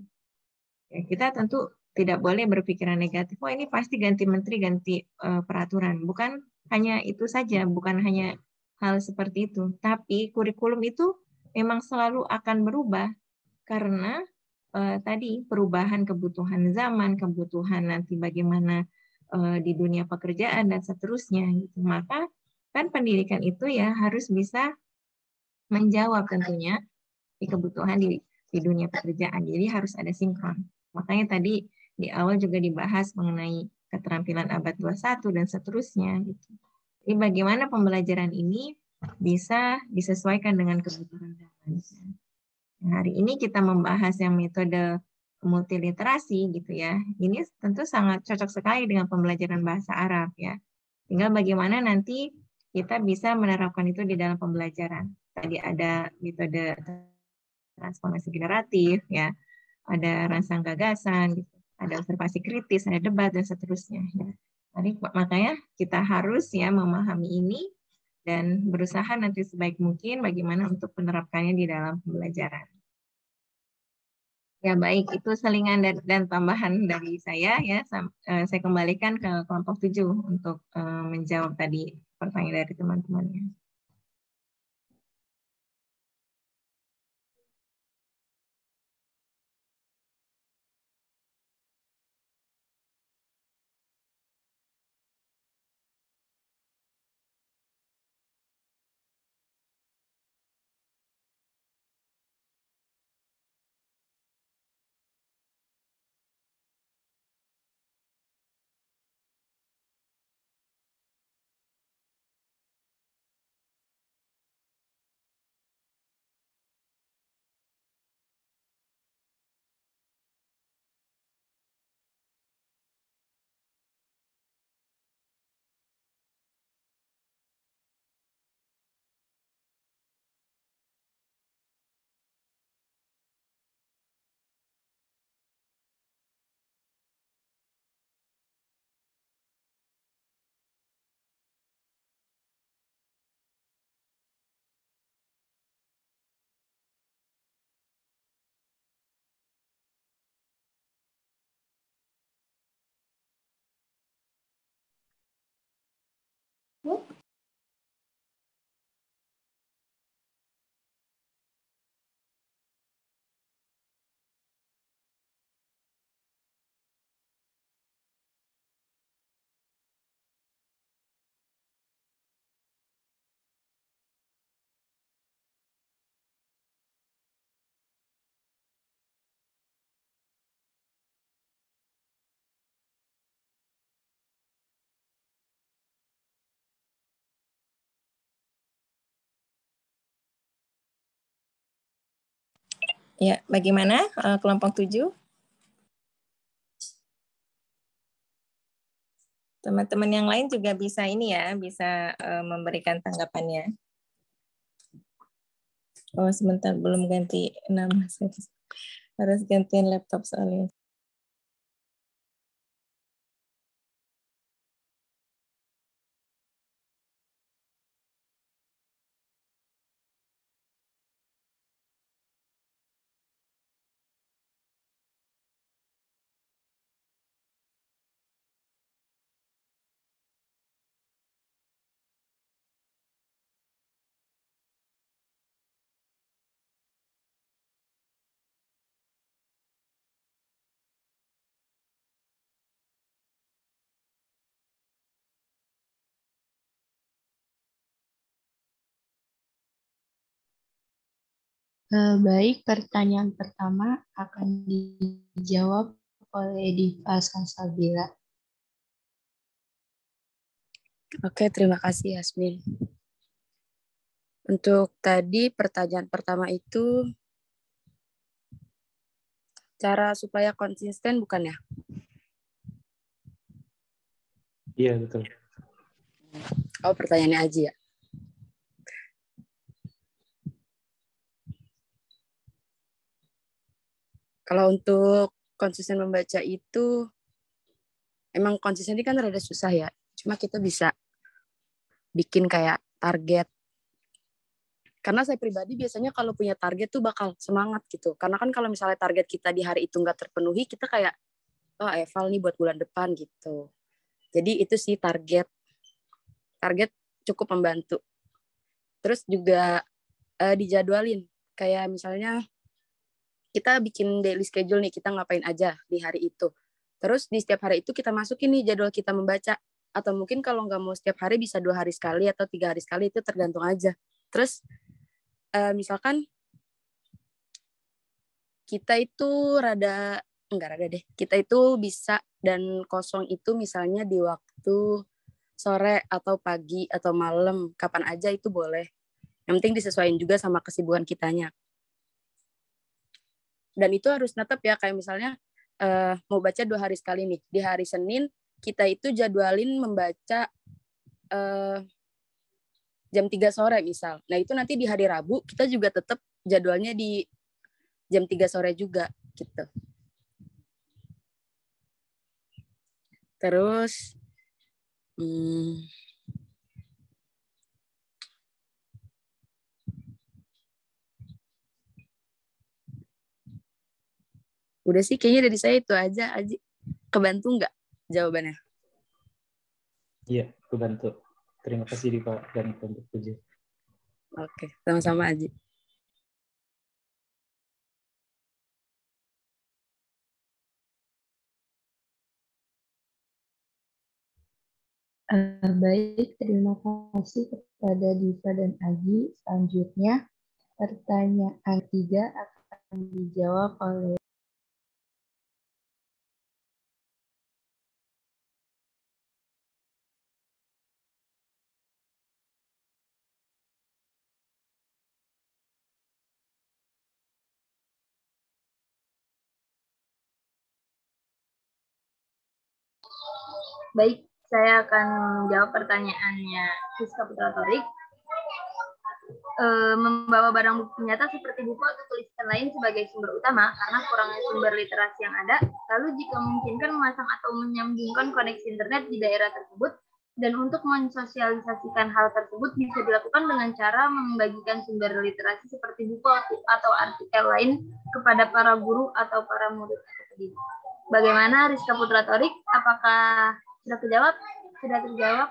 Ya, kita tentu tidak boleh berpikiran negatif, oh ini pasti ganti menteri, ganti peraturan. Bukan hanya itu saja, bukan hanya hal seperti itu. Tapi kurikulum itu memang selalu akan berubah karena tadi perubahan kebutuhan zaman, kebutuhan nanti bagaimana di dunia pekerjaan dan seterusnya. Gitu. Maka kan pendidikan itu ya harus bisa menjawab tentunya di kebutuhan di dunia pekerjaan. Jadi harus ada sinkron. Makanya tadi di awal juga dibahas mengenai keterampilan abad 21 dan seterusnya. Gitu. Jadi bagaimana pembelajaran ini bisa disesuaikan dengan kebutuhan zaman. Nah, hari ini kita membahas yang metode multiliterasi gitu ya. Ini tentu sangat cocok sekali dengan pembelajaran bahasa Arab ya. Tinggal bagaimana nanti kita bisa menerapkan itu di dalam pembelajaran. Tadi ada metode transformasi generatif ya, ada rangsang gagasan, gitu. Ada observasi kritis, ada debat dan seterusnya. Ya. Jadi makanya kita harus ya memahami ini dan berusaha nanti sebaik mungkin bagaimana untuk menerapkannya di dalam pembelajaran. Ya baik, itu selingan dan tambahan dari saya ya. Saya kembalikan ke kelompok 7 untuk menjawab tadi pertanyaan dari teman-temannya. Ya, bagaimana kelompok 7? Teman-teman yang lain juga bisa ini ya, bisa memberikan tanggapannya. Oh, sebentar belum ganti nama. Harus gantian laptop soalnya. Baik, pertanyaan pertama akan dijawab oleh Diva Salsabila. Oke, terima kasih Yasmin. Untuk tadi pertanyaan pertama itu cara supaya konsisten bukan ya? Iya, betul. Oh, pertanyaannya Aji ya? Kalau untuk konsisten membaca itu, emang konsisten ini kan rada susah ya. Cuma kita bisa bikin kayak target. Karena saya pribadi biasanya kalau punya target tuh bakal semangat gitu. Karena kan kalau misalnya target kita di hari itu nggak terpenuhi, kita kayak, oh eval nih buat bulan depan gitu. Jadi itu sih target. Target cukup membantu. Terus juga dijadwalin. Kayak misalnya kita bikin daily schedule nih, kita ngapain aja di hari itu. Terus di setiap hari itu kita masukin nih jadwal kita membaca. Atau mungkin kalau nggak mau setiap hari bisa 2 hari sekali atau 3 hari sekali, itu tergantung aja. Terus misalkan kita itu kita itu bisa dan kosong itu misalnya di waktu sore atau pagi atau malam, kapan aja itu boleh. Yang penting disesuaikan juga sama kesibukan kitanya. Dan itu harus tetap ya, kayak misalnya mau baca 2 hari sekali nih. Di hari Senin kita itu jadwalin membaca jam 3 sore misal. Nah itu nanti di hari Rabu kita juga tetap jadwalnya di jam 3 sore juga gitu. Terus udah sih kayaknya dari saya itu aja. Aji, kebantu nggak jawabannya? Iya, kebantu. Terima kasih Diva dan untuk puji. Oke, sama-sama Aji. Baik, terima kasih kepada Diva dan Aji. Selanjutnya, pertanyaan 3 akan dijawab oleh Baik, saya akan menjawab pertanyaannya Rizka Putra Torik. Membawa barang bukti nyata seperti buku atau tulisan lain sebagai sumber utama karena kurangnya sumber literasi yang ada. Lalu jika memungkinkan memasang atau menyambungkan koneksi internet di daerah tersebut, dan untuk mensosialisasikan hal tersebut bisa dilakukan dengan cara membagikan sumber literasi seperti buku atau artikel lain kepada para guru atau para murid atau pendidik. Bagaimana Rizka Putra Torik? Apakah sudah terjawab? Sudah terjawab?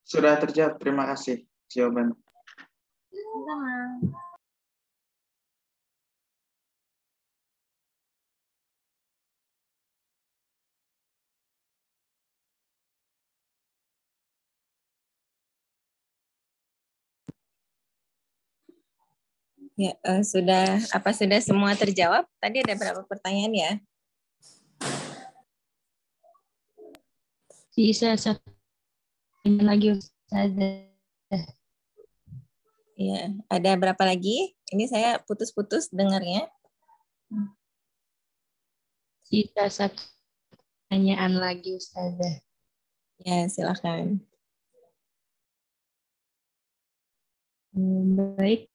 Sudah terjawab, terima kasih jawaban. Sama. Ya, sudah semua terjawab? Tadi ada berapa pertanyaan ya? sisa satu lagi Ustazah. Ya, ada berapa lagi? Ini saya putus-putus dengarnya. Sisa satu pertanyaan lagi Ustazah. Ya, silakan. Baik,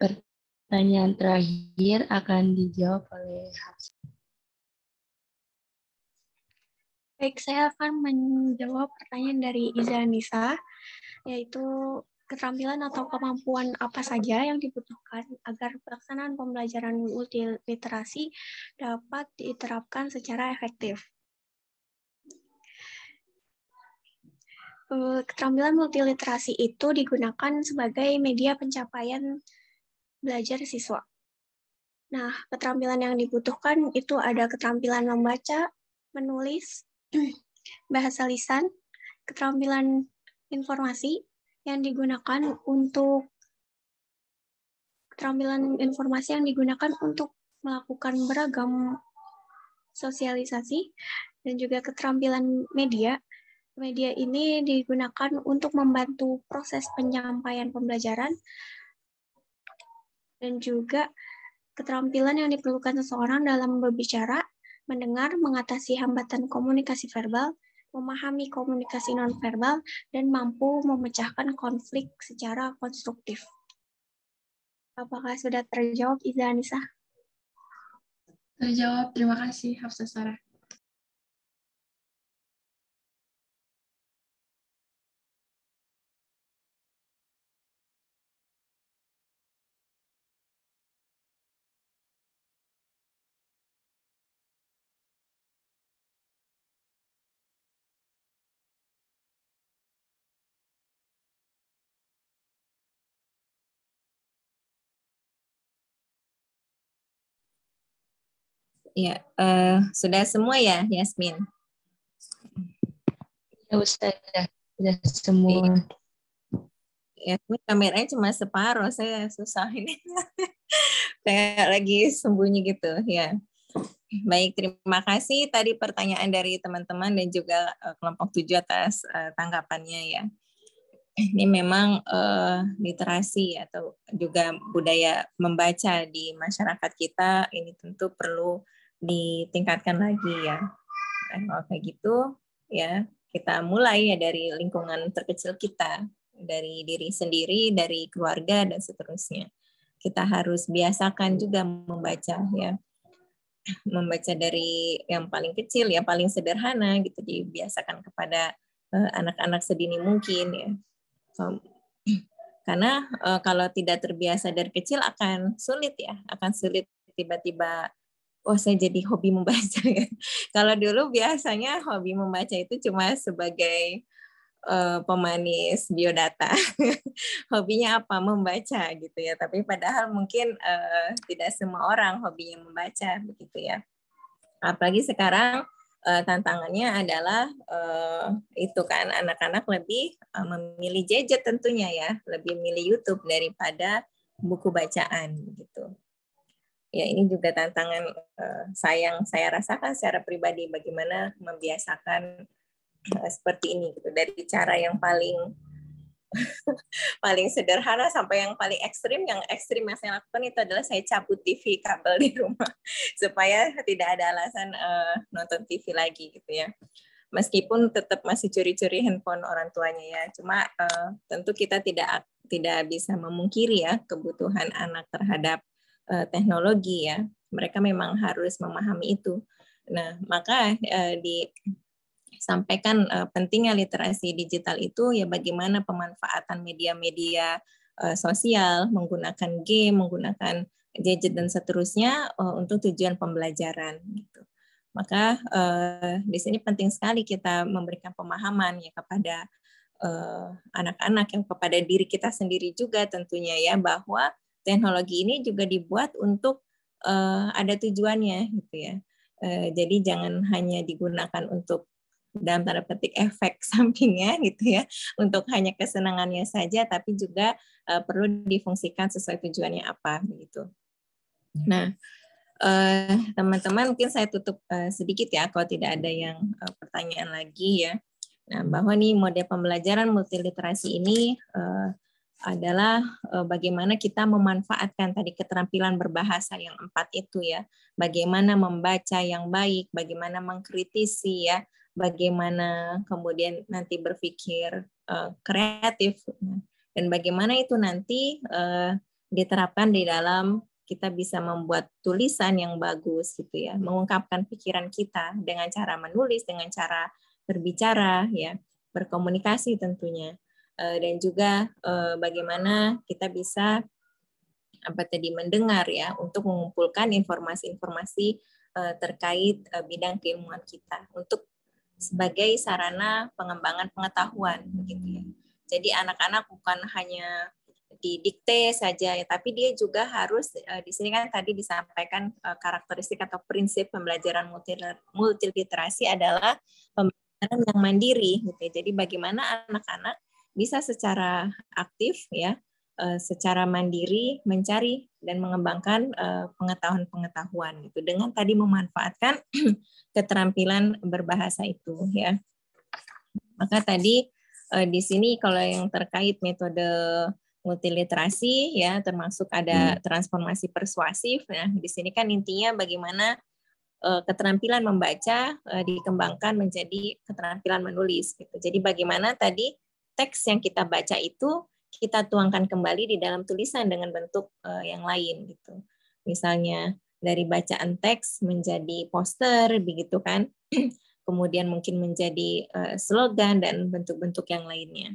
pertanyaan terakhir akan dijawab oleh Hafsah. Baik, saya akan menjawab pertanyaan dari Izanisa, yaitu keterampilan atau kemampuan apa saja yang dibutuhkan agar pelaksanaan pembelajaran multiliterasi dapat diterapkan secara efektif. Keterampilan multiliterasi itu digunakan sebagai media pencapaian belajar siswa. Nah, keterampilan yang dibutuhkan itu ada keterampilan membaca, menulis, bahasa lisan, keterampilan informasi yang digunakan untuk keterampilan informasi yang digunakan untuk melakukan beragam sosialisasi, dan juga keterampilan media. Media ini digunakan untuk membantu proses penyampaian pembelajaran, dan juga keterampilan yang diperlukan seseorang dalam berbicara, mendengar, mengatasi hambatan komunikasi verbal, memahami komunikasi nonverbal, dan mampu memecahkan konflik secara konstruktif. Apakah sudah terjawab, Iza Anissa? Terjawab, terima kasih Hafsah Sarah. Ya, sudah semua ya, Yasmin? Ya, Ustazah, sudah semua. Yasmin kameranya cuma separuh, saya susah ini. Kayak lagi sembunyi gitu, ya. Baik, terima kasih tadi pertanyaan dari teman-teman dan juga kelompok 7 atas tanggapannya ya. Ini memang literasi atau juga budaya membaca di masyarakat kita ini tentu perlu ditingkatkan lagi ya. Kalau kayak gitu ya kita mulai ya dari lingkungan terkecil kita, dari diri sendiri, dari keluarga dan seterusnya. Kita harus biasakan juga membaca ya. Membaca dari yang paling kecil ya, paling sederhana gitu, dibiasakan kepada anak-anak sedini mungkin ya. Karena kalau tidak terbiasa dari kecil akan sulit ya, akan sulit tiba-tiba oh saya jadi hobi membaca ya. Kalau dulu biasanya hobi membaca itu cuma sebagai pemanis biodata. Hobinya apa? Membaca gitu ya. Tapi padahal mungkin tidak semua orang hobinya membaca begitu ya. Apalagi sekarang tantangannya adalah itu kan anak-anak lebih memilih gadget tentunya ya, lebih milih YouTube daripada buku bacaan gitu. Ya ini juga tantangan yang saya rasakan secara pribadi, bagaimana membiasakan seperti ini gitu, dari cara yang paling paling sederhana sampai yang paling ekstrim. Yang ekstrim yang saya lakukan itu adalah saya cabut TV kabel di rumah supaya tidak ada alasan nonton TV lagi gitu ya. Meskipun tetap masih curi-curi handphone orang tuanya ya. Cuma tentu kita tidak bisa memungkiri ya kebutuhan anak terhadap teknologi ya. Mereka memang harus memahami itu. Nah, maka disampaikan pentingnya literasi digital itu ya bagaimana pemanfaatan media-media sosial, menggunakan game, menggunakan gadget dan seterusnya untuk tujuan pembelajaran gitu. Maka di sini penting sekali kita memberikan pemahaman ya kepada anak-anak, yang kepada diri kita sendiri juga tentunya ya, bahwa teknologi ini juga dibuat untuk ada tujuannya gitu ya. Jadi jangan hanya digunakan untuk dalam tanda petik efek sampingnya gitu ya, untuk hanya kesenangannya saja, tapi juga perlu difungsikan sesuai tujuannya apa begitu. Nah, teman-teman mungkin saya tutup sedikit ya kalau tidak ada yang pertanyaan lagi ya. Nah, bahwa nih model pembelajaran multiliterasi ini adalah bagaimana kita memanfaatkan tadi keterampilan berbahasa yang 4 itu ya. Bagaimana membaca yang baik, bagaimana mengkritisi ya, bagaimana kemudian nanti berpikir kreatif, dan bagaimana itu nanti diterapkan di dalam kita bisa membuat tulisan yang bagus gitu ya, mengungkapkan pikiran kita dengan cara menulis, dengan cara berbicara ya, berkomunikasi tentunya. Dan juga bagaimana kita bisa mendengar ya untuk mengumpulkan informasi-informasi terkait bidang keilmuan kita untuk sebagai sarana pengembangan pengetahuan begitu ya. Jadi anak-anak bukan hanya didikte saja ya, tapi dia juga harus di sini kan tadi disampaikan karakteristik atau prinsip pembelajaran multiliterasi adalah pembelajaran yang mandiri gitu ya. Jadi bagaimana anak-anak bisa secara aktif ya secara mandiri mencari dan mengembangkan pengetahuan-pengetahuan gitu dengan tadi memanfaatkan keterampilan berbahasa itu ya. Maka tadi di sini kalau yang terkait metode multiliterasi ya termasuk ada transformasi persuasif. Nah, di sini kan intinya bagaimana keterampilan membaca dikembangkan menjadi keterampilan menulis gitu. Jadi bagaimana tadi teks yang kita baca itu kita tuangkan kembali di dalam tulisan dengan bentuk yang lain gitu. Misalnya dari bacaan teks menjadi poster begitu kan. Kemudian mungkin menjadi slogan dan bentuk-bentuk yang lainnya.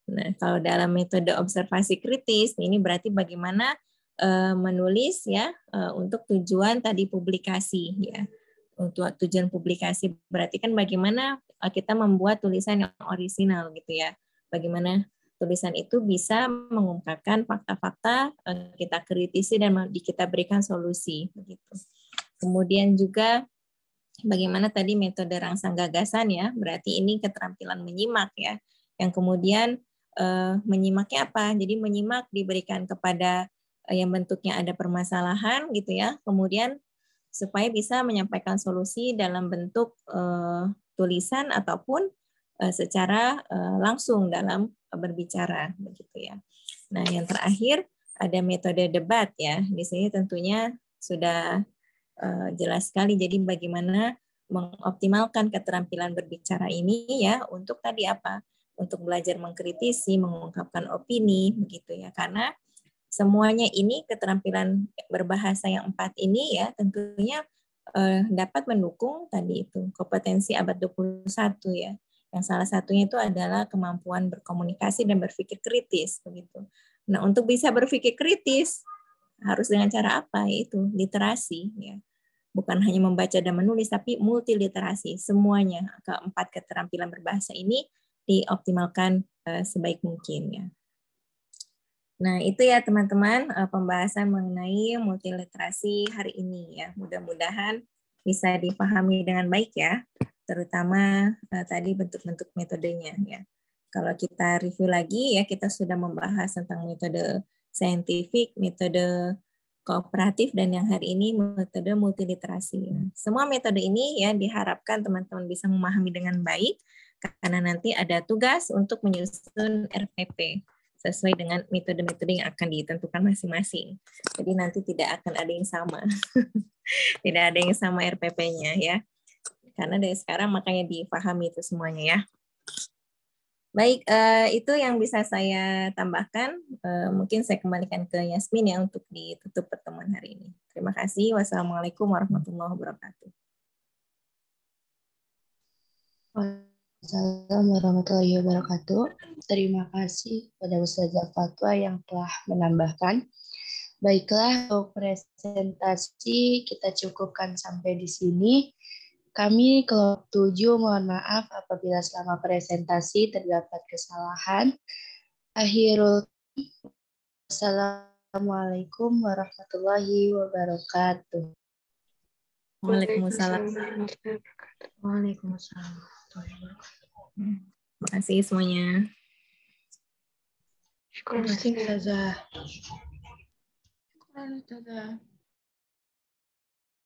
Nah, kalau dalam metode observasi kritis ini berarti bagaimana menulis ya untuk tujuan tadi publikasi ya. Untuk tujuan publikasi berarti kan bagaimana kita membuat tulisan yang orisinal gitu ya. Bagaimana tulisan itu bisa mengungkapkan fakta-fakta, kita kritisi dan kita berikan solusi begitu. Kemudian juga bagaimana tadi metode rangsang gagasan ya, berarti ini keterampilan menyimak ya. Yang kemudian menyimaknya apa? Jadi menyimak diberikan kepada yang bentuknya ada permasalahan gitu ya. Kemudian supaya bisa menyampaikan solusi dalam bentuk tulisan ataupun secara langsung dalam berbicara begitu ya. Nah, yang terakhir ada metode debat ya. Di sini tentunya sudah jelas sekali jadi bagaimana mengoptimalkan keterampilan berbicara ini ya untuk tadi apa? Untuk belajar mengkritisi, mengungkapkan opini begitu ya. Karena semuanya ini keterampilan berbahasa yang 4 ini ya tentunya dapat mendukung tadi itu kompetensi abad 21 ya. Yang salah satunya itu adalah kemampuan berkomunikasi dan berpikir kritis begitu. Nah, untuk bisa berpikir kritis harus dengan cara apa? Yaitu literasi ya. Bukan hanya membaca dan menulis tapi multiliterasi. Semuanya keempat keterampilan berbahasa ini dioptimalkan sebaik mungkin ya. Nah, itu ya teman-teman pembahasan mengenai multiliterasi hari ini ya. Mudah-mudahan bisa dipahami dengan baik ya. Terutama tadi bentuk-bentuk metodenya ya. Kalau kita review lagi ya, kita sudah membahas tentang metode saintifik, metode kooperatif, dan yang hari ini metode multiliterasi. Semua metode ini ya diharapkan teman-teman bisa memahami dengan baik karena nanti ada tugas untuk menyusun RPP sesuai dengan metode-metode yang akan ditentukan masing-masing. Jadi nanti tidak akan ada yang sama. Tidak ada yang sama RPP-nya ya. Karena dari sekarang makanya dipahami itu semuanya ya. Baik, itu yang bisa saya tambahkan. Mungkin saya kembalikan ke Yasmin ya untuk ditutup pertemuan hari ini. Terima kasih. Wassalamualaikum warahmatullahi wabarakatuh. Assalamualaikum warahmatullahi wabarakatuh. Terima kasih pada Ustazah Fatwa yang telah menambahkan. Baiklah, untuk presentasi kita cukupkan sampai di sini. Kami kelompok 7 mohon maaf apabila selama presentasi terdapat kesalahan. Assalamualaikum warahmatullahi wabarakatuh. Waalaikumsalam. Waalaikumsalam. Terima kasih semuanya. Terima kasih, Ustazah. Ustazah.